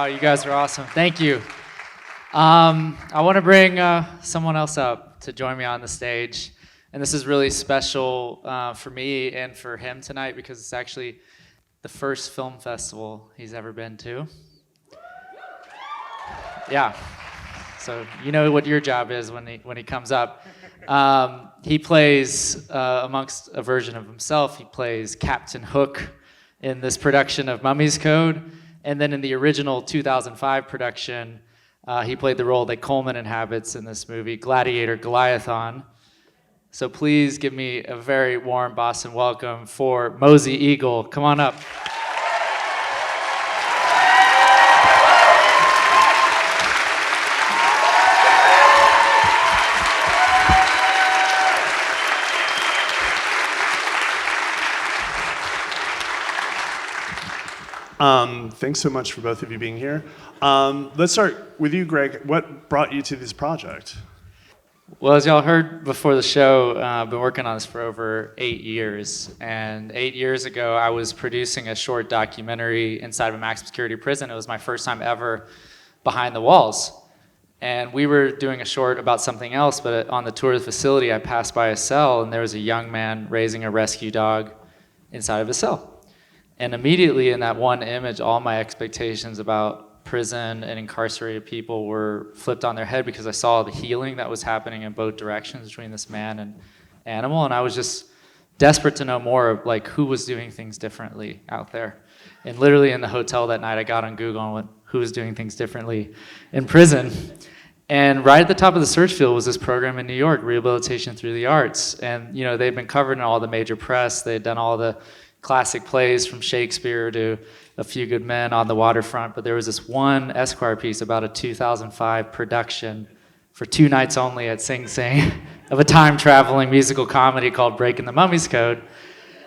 you guys are awesome. Thank you. I want to bring someone else up to join me on the stage. And this is really special for me and for him tonight because it's actually the first film festival he's ever been to. Yeah. So you know what your job is when he comes up. He plays, amongst a version of himself, he plays Captain Hook in this production of Mummy's Code. And then in the original 2005 production, he played the role that Coleman inhabits in this movie, Gladiator Goliathon. So please give me a very warm Boston welcome for Mosi Eagle. Come on up. Thanks so much for both of you being here. Let's start with you, Greg. What brought you to this project? Well, as y'all heard before the show, I've been working on this for over 8 years. And 8 years ago, I was producing a short documentary inside of a maximum security prison. It was my first time ever behind the walls. And we were doing a short about something else, but on the tour of the facility, I passed by a cell, and there was a young man raising a rescue dog inside of a cell. And immediately in that one image, all my expectations about prison and incarcerated people were flipped on their head because I saw the healing that was happening in both directions between this man and animal. And I was just desperate to know more of like who was doing things differently out there. And literally in the hotel that night, I got on Google and went, who was doing things differently in prison? And right at the top of the search field was this program in New York, Rehabilitation Through the Arts. And you know, they've been covered in all the major press. They'd done all the classic plays from Shakespeare to A Few Good Men, On the Waterfront, but there was this one Esquire piece about a 2005 production for 2 nights only at Sing Sing of a time-traveling musical comedy called Breaking the Mummy's Code.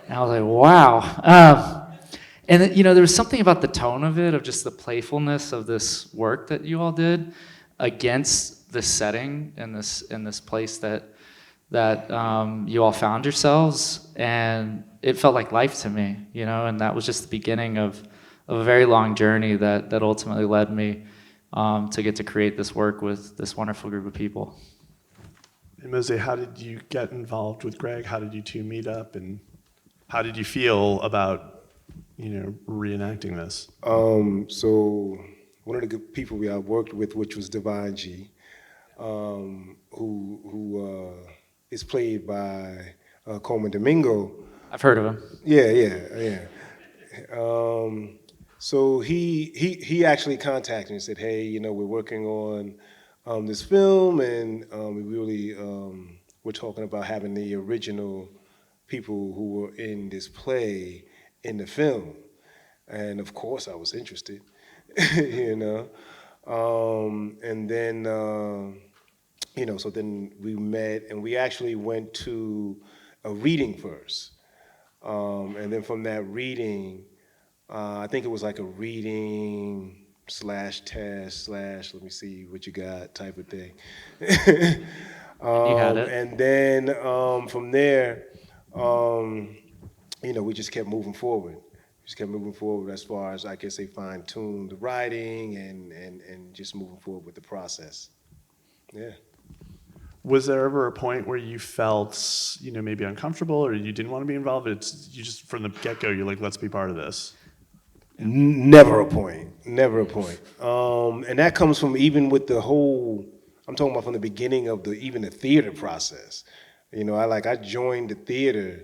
And I was like, wow. And you know, there was something about the tone of it, of just the playfulness of this work that you all did against the setting in this place that you all found yourselves, and it felt like life to me, you know, and that was just the beginning of a very long journey that ultimately led me to get to create this work with this wonderful group of people. And Mosi, how did you get involved with Greg? How did you two meet up, and how did you feel about, you know, reenacting this? So one of the good people we worked with, which was Divine G, who is played by Coleman Domingo. I've heard of him. Yeah. So he actually contacted me and said, hey, you know, we're working on this film, and we really we're talking about having the original people who were in this play in the film. And of course I was interested, you know. And then, you know, so then we met, and we actually went to a reading first. And then from that reading, I think it was like a reading / test / let me see what you got type of thing. You had it. And then from there, you know, we just kept moving forward. As far as, I guess, they fine-tuned the writing and just moving forward with the process. Yeah. Was there ever a point where you felt, you know, maybe uncomfortable or you didn't want to be involved? You just, from the get-go, you're like, let's be part of this. Never a point. And that comes from even with the whole, I'm talking about from the beginning of even the theater process. You know, I joined the theater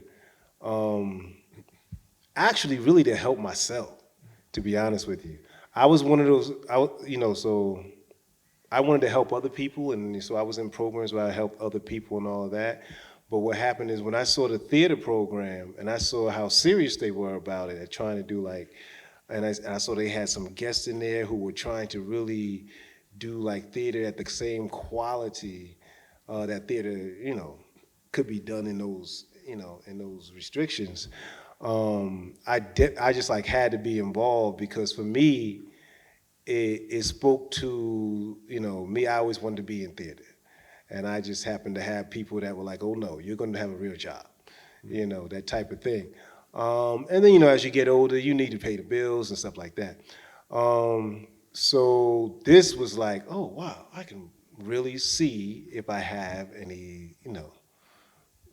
actually really to help myself, to be honest with you. I was one of those, so I wanted to help other people, and so I was in programs where I helped other people and all of that. But what happened is when I saw the theater program and I saw how serious they were about it and trying to do and I saw they had some guests in there who were trying to really do like theater at the same quality that theater, you know, could be done in those, you know, in those restrictions. I just had to be involved because for me, it spoke to, you know, me. I always wanted to be in theater, and I just happened to have people that were like, oh no, you're going to have a real job, you know, that type of thing. And then, you know, as you get older, you need to pay the bills and stuff like that. So this was like, oh wow, I can really see if I have any,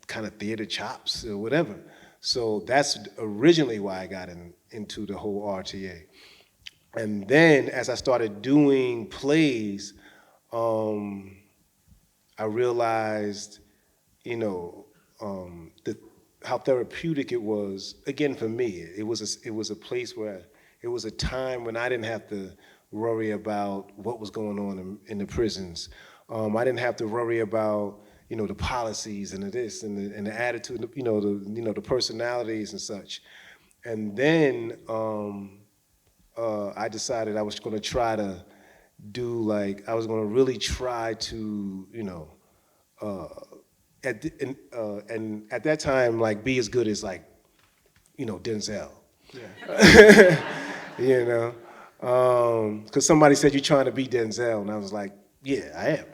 kind of theater chops or whatever. So that's originally why I got into the whole RTA. And then as I started doing plays, I realized, how therapeutic it was. Again, for me, it was a place where it was a time when I didn't have to worry about what was going on in the prisons. I didn't have to worry about the policies and the this and the attitude, the personalities and such. And then I decided I was going to try to I was going to really try to and at that time be as good as Denzel. Yeah. Because somebody said you're trying to be Denzel, and I was like, yeah, I am.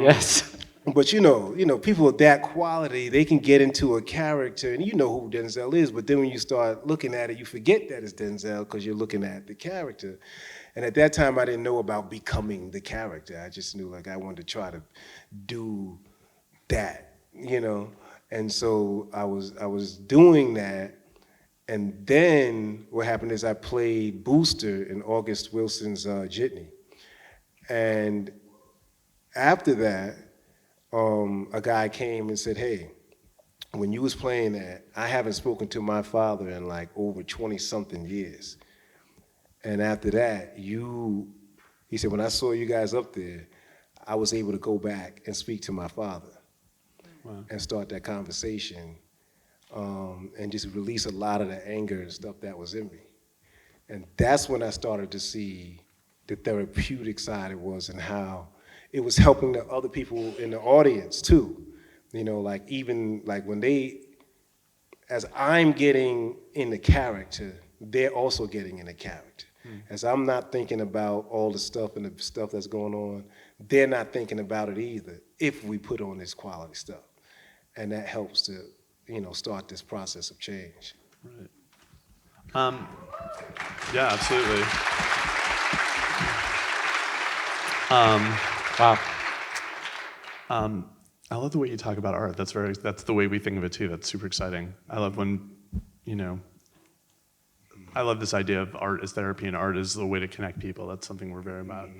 Yes. But people of that quality, they can get into a character, and you know who Denzel is. But then when you start looking at it, you forget that it's Denzel because you're looking at the character. And at that time, I didn't know about becoming the character. I just knew I wanted to try to do that, And so I was doing that. And then what happened is I played Booster in August Wilson's Jitney. And after that, a guy came and said, hey, when you was playing that, I haven't spoken to my father in over 20-something years. And after that, he said, when I saw you guys up there, I was able to go back and speak to my father. Wow. And start that conversation and just release a lot of the anger and stuff that was in me. And that's when I started to see the therapeutic side it was and how it was helping the other people in the audience too. When as I'm getting in the character, they're also getting in the character. As I'm not thinking about all the stuff and the stuff that's going on, they're not thinking about it either if we put on this quality stuff. And that helps to, start this process of change. Right. Yeah, absolutely. Wow. I love the way you talk about art. That's the way we think of it too. That's super exciting. I love when, I love this idea of art as therapy and art as the way to connect people. That's something we're very about.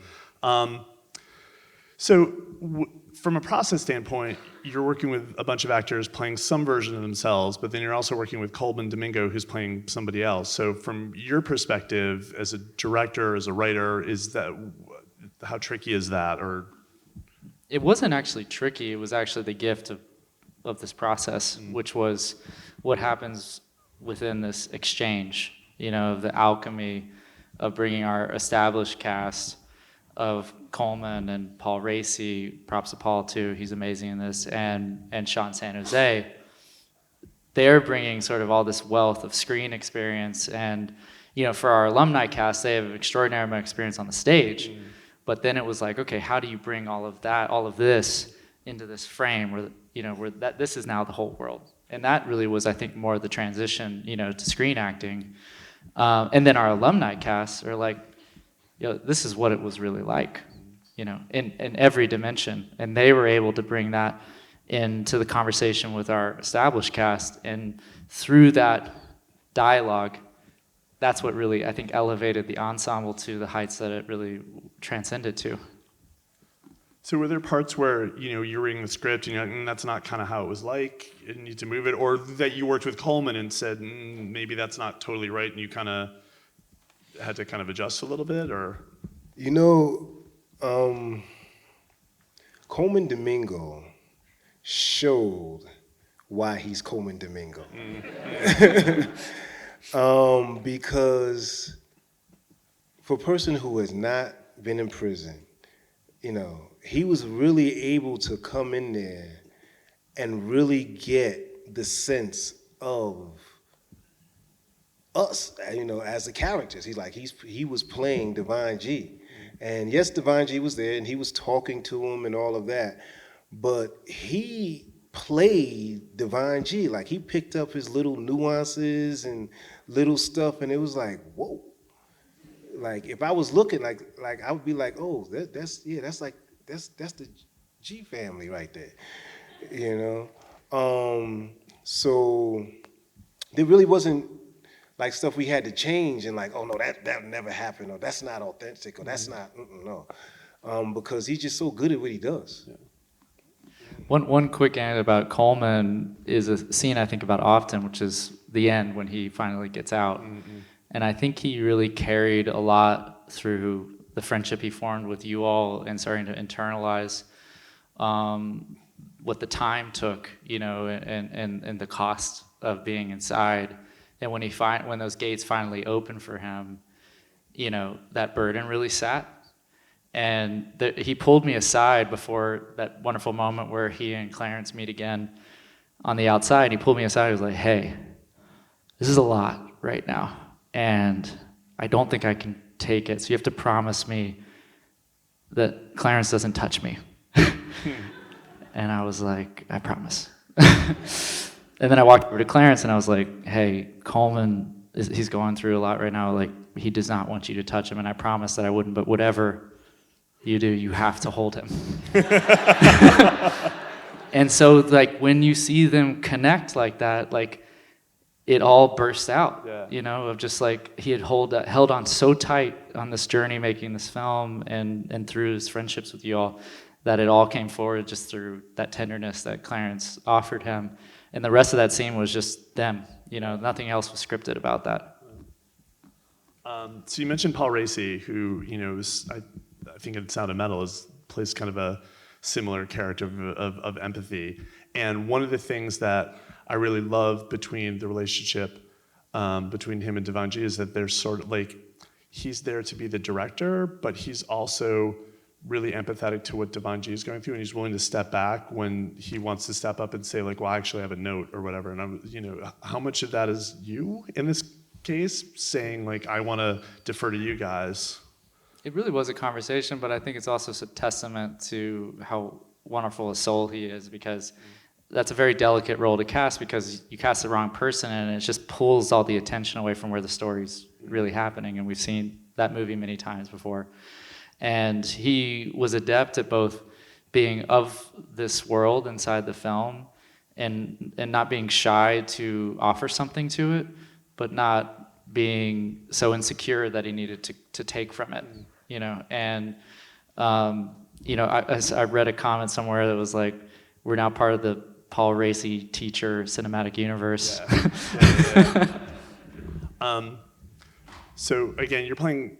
From a process standpoint, you're working with a bunch of actors playing some version of themselves, but then you're also working with Coleman Domingo, who's playing somebody else. So from your perspective, as a director, as a writer, how tricky is that? Or It wasn't actually tricky. It was actually the gift of this process, which was what happens within this exchange, of the alchemy of bringing our established cast of Coleman and Paul Racy, props to Paul too, he's amazing in this, and Sean San Jose. They're bringing sort of all this wealth of screen experience, and for our alumni cast, they have an extraordinary amount of experience on the stage. But then it was like, okay, how do you bring all of that, all of this into this frame where this is now the whole world? And that really was, I think, more of the transition, to screen acting. And then our alumni cast are like, this is what it was really like, in every dimension. And they were able to bring that into the conversation with our established cast. And through that dialogue, that's what really, I think, elevated the ensemble to the heights that it really transcended to. So were there parts where, you're reading the script and you're like, that's not kind of how it was like, you need to move it, or that you worked with Coleman and said, maybe that's not totally right, and you kind of had to kind of adjust a little bit, or? Coleman Domingo showed why he's Coleman Domingo. Because for a person who has not been in prison, he was really able to come in there and really get the sense of us, as the characters. He was playing Divine G. And yes, Divine G was there and he was talking to him and all of that, but he played Divine G. Like he picked up his little nuances and little stuff, and it was like, whoa. Like if I was looking, like I would be like, oh, that's the G family right there, you know. So there really wasn't like stuff we had to change and like, oh no, that never happened, or that's not authentic, or that's not no, because he's just so good at what he does. Yeah. One quick anecdote about Coleman is a scene I think about often, which is the end when he finally gets out. Mm-hmm. And I think he really carried a lot through the friendship he formed with you all and starting to internalize what the time took, you know, and the cost of being inside. And when those gates finally opened for him, you know, that burden really sat. And he pulled me aside before that wonderful moment where he and Clarence meet again on the outside. He pulled me aside. He was like, hey, this is a lot right now, and I don't think I can take it. So you have to promise me that Clarence doesn't touch me. And I was like, I promise. And then I walked over to Clarence and I was like, hey, Coleman, he's going through a lot right now. Like, he does not want you to touch him, and I promised that I wouldn't, but whatever you do, you have to hold him. And so, like, when you see them connect like that, like, it all bursts out, yeah. You know, of just like he had held on so tight on this journey making this film and through his friendships with you all, that it all came forward just through that tenderness that Clarence offered him. And the rest of that scene was just them, you know, nothing else was scripted about that. So you mentioned Paul Raci, who, you know, I think in Sound of Metal plays kind of a similar character of empathy. And one of the things that I really love between the relationship between him and Divine G is that they're sort of like, he's there to be the director, but he's also really empathetic to what Divine G is going through, and he's willing to step back when he wants to step up and say like, well, I actually have a note or whatever. And I'm, you know, how much of that is you in this case saying like, I want to defer to you guys? It really was a conversation, but I think it's also a testament to how wonderful a soul he is, because that's a very delicate role to cast, because you cast the wrong person and it just pulls all the attention away from where the story's really happening. And we've seen that movie many times before. And he was adept at both being of this world inside the film and not being shy to offer something to it, but not being so insecure that he needed to take from it, you know. And, you know, I read a comment somewhere that was like, we're now part of the Paul Raci teacher cinematic universe. Yeah. So again, you're playing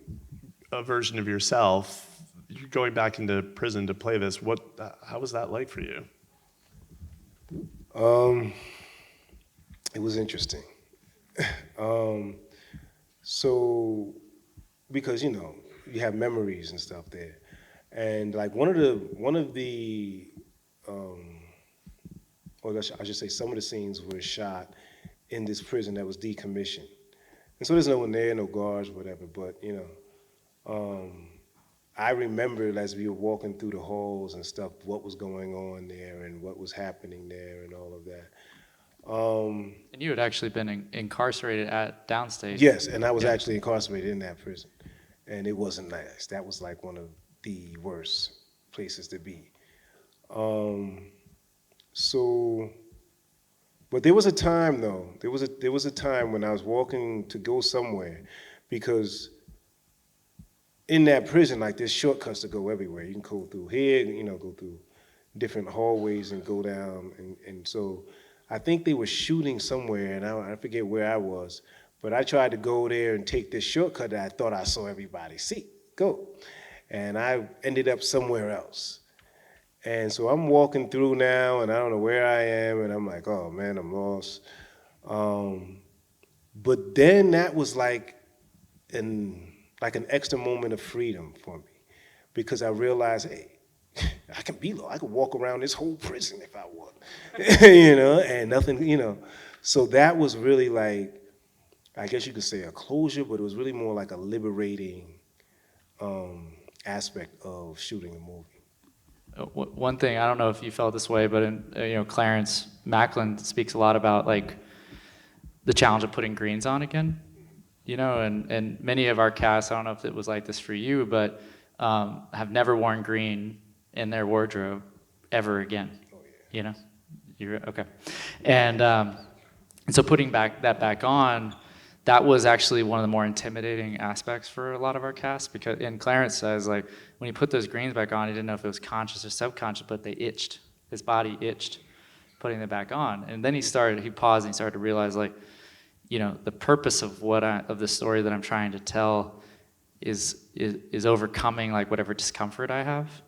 a version of yourself. You're going back into prison to play this. How was that like for you? It was interesting. So, because, you know, you have memories and stuff there, and like one of the or I should say, some of the scenes were shot in this prison that was decommissioned, and so there's no one there, no guards, whatever. But you know, I remember as we were walking through the halls and stuff, what was going on there and what was happening there and all of that. And you had actually been incarcerated at Downstate. Yes, and I was actually incarcerated in that prison, and it wasn't nice. That was like one of the worst places to be. So, but there was a time though. There was a time when I was walking to go somewhere, because in that prison, like there's shortcuts to go everywhere. You can go through here, you know, go through different hallways and go down. And so I think they were shooting somewhere, and I forget where I was, but I tried to go there and take this shortcut that I thought I saw everybody go. And I ended up somewhere else. And so I'm walking through now, and I don't know where I am, and I'm like, oh man, I'm lost. But then that was like an extra moment of freedom for me, because I realized, hey, I can be lost. I could walk around this whole prison if I want, you know, and nothing, you know. So that was really like, I guess you could say a closure, but it was really more like a liberating aspect of shooting a movie. One thing, I don't know if you felt this way, but Clarence Macklin speaks a lot about like the challenge of putting greens on again, and many of our casts, I don't know if it was like this for you, but have never worn green in their wardrobe ever again. Oh, yeah. You're okay. And so putting that back on, that was actually one of the more intimidating aspects for a lot of our cast, because, and Clarence says, like, when he put those greens back on, he didn't know if it was conscious or subconscious, but they itched. His body itched putting them back on. And then he paused and he started to realize, like, the purpose of of the story that I'm trying to tell is overcoming like whatever discomfort I have,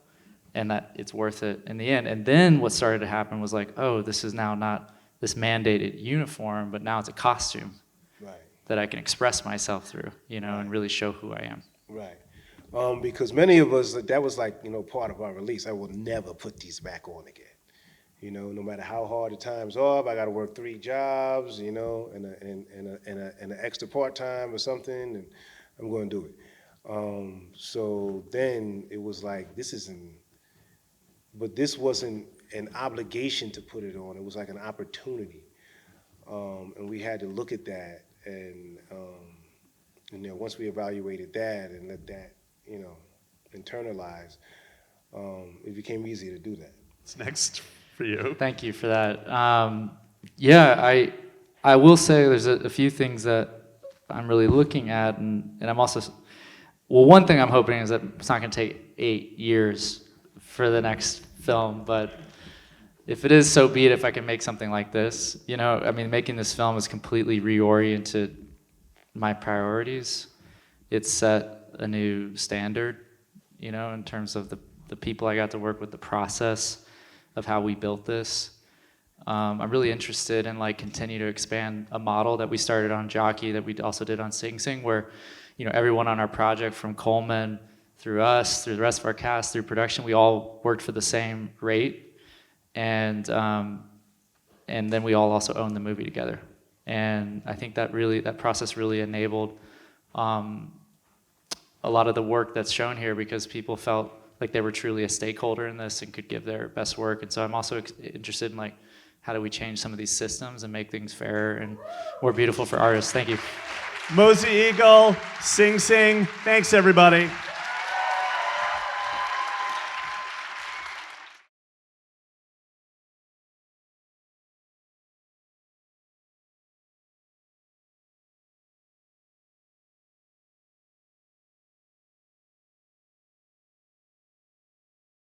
and that it's worth it in the end. And then what started to happen was like, oh, this is now not this mandated uniform, but now it's a costume. Right. That I can express myself through, and really show who I am. Right. Because many of us, that was like, part of our release. I will never put these back on again. No matter how hard the times are, if I got to work 3 jobs, and an extra part-time or something, and I'm going to do it. So then it was like, this wasn't an obligation to put it on. It was like an opportunity. And we had to look at that. And once we evaluated that and let that, internalize, it became easier to do that. What's next for you? Thank you for that. I will say there's a few things that I'm really looking at, and I'm also, one thing I'm hoping is that it's not going to take 8 years for the next film, but if it is, so be it. If I can make something like this, making this film has completely reoriented my priorities. It's set a new standard, in terms of the people I got to work with, the process of how we built this. I'm really interested in continue to expand a model that we started on Jockey that we also did on Sing Sing, where everyone on our project, from Coleman through us, through the rest of our cast, through production, we all worked for the same rate. And then we all also own the movie together, and I think that process really enabled a lot of the work that's shown here, because people felt like they were truly a stakeholder in this and could give their best work. And so I'm also interested in how do we change some of these systems and make things fairer and more beautiful for artists. Thank you. Mosi Eagle, Sing Sing. Thanks, everybody.